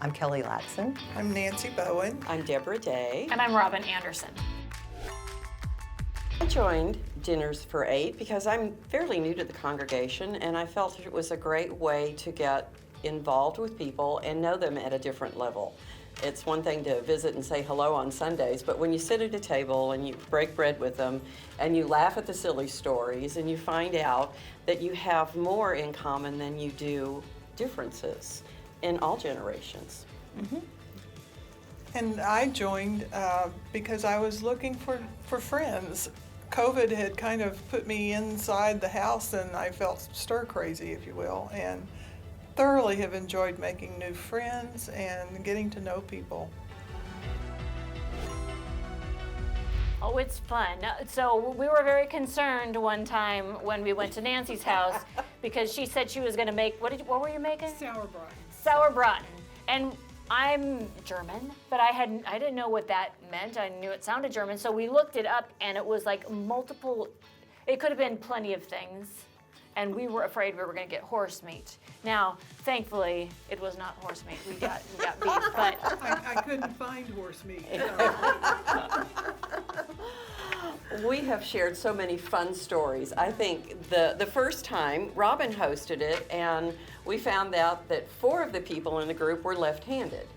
I'm Kelly Latson. I'm Nancy Bowen. I'm Deborah Day. And I'm Robin Anderson. I joined Dinners for Eight because I'm fairly new to the congregation, and I felt it was a great way to get involved with people and know them at a different level. It's one thing to visit and say hello on Sundays, but when you sit at a table and you break bread with them and you laugh at the silly stories and you find out that you have more in common than you do differences in all generations. Mm-hmm. And I joined because I was looking for friends. COVID had kind of put me inside the house and I felt stir crazy, if you will, and thoroughly have enjoyed making new friends and getting to know people. Oh, it's fun. So we were very concerned one time when we went to Nancy's house because she said she was going to make, what were you making? Sauerbraten. Sauerbraten. And I'm German, but I didn't know what that meant. I knew it sounded German, so we looked it up and it was like multiple, it could have been plenty of things. And we were afraid we were going to get horse meat. Now, thankfully, it was not horse meat. We got beef, but I couldn't find horse meat. We have shared so many fun stories. I think the first time, Robin hosted it, and we found out that 4 of the people in the group were left-handed.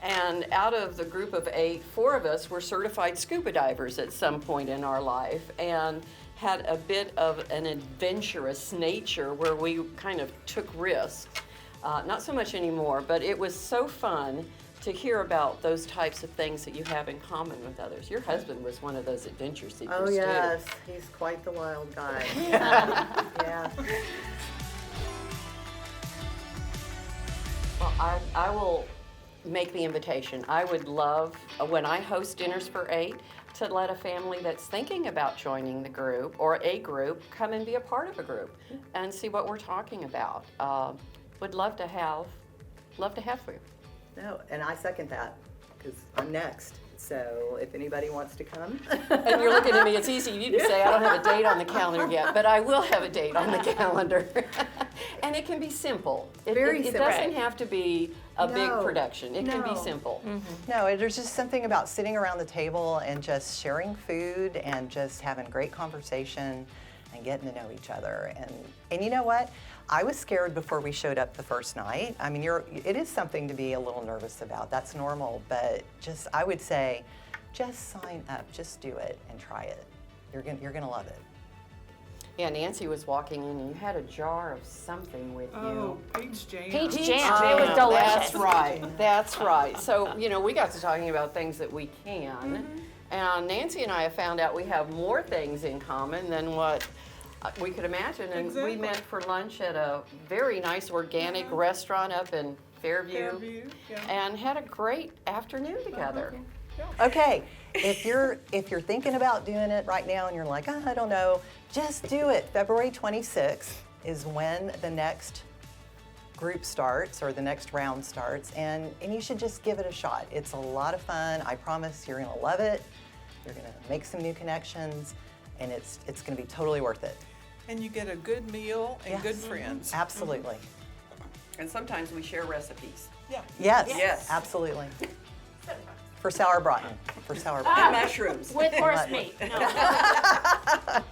And out of the group of 8, 4 of us were certified scuba divers at some point in our life, and had a bit of an adventurous nature where we kind of took risks. Not so much anymore, but it was so fun to hear about those types of things that you have in common with others. Your husband was one of those adventure seekers, Oh yes, too. he's quite the wild guy. Yeah. Well, I will make the invitation. I would love, when I host Dinners for Eight, to let a family that's thinking about joining the group or a group come and be a part of a group and see what we're talking about. Would love to have you. No, and I second that because I'm next. So if anybody wants to come. And you're looking at me, it's easy you to say I don't have a date on the calendar yet, but I will have a date on the calendar. And it can be simple. Very It simple. doesn't have to be a big No. production. It can be No. simple. No, there's just something about sitting around the table and just sharing food and just having great conversation and getting to know each other. And you know what? I was scared before we showed up the first night. I mean, it is something to be a little nervous about. That's normal, but I would say, just sign up, just do it and try it. You're gonna love it. Yeah, Nancy was walking in and you had a jar of something with Oh, you. peach jam. peach jam, it was delicious. That's right, that's right. So, we got to talking about things that we can. And Nancy and I have found out we have more things in common than what we could imagine. And we Exactly. met for lunch at a very nice organic restaurant up in Fairview. Fairview, yeah. And had a great afternoon together. Okay, if you're thinking about doing it right now and you're like, oh, I don't know, just do it. February 26th is when the next group starts or the next round starts, and you should just give it a shot. It's a lot of fun. I promise you're gonna love it. You're gonna make some new connections, and it's gonna be totally worth it. And you get a good meal and good friends. Absolutely. And sometimes we share recipes. Yeah. Yes. Yes. Absolutely. For Sauerbraten. For Sauerbraten. And mushrooms. With horse meat. No.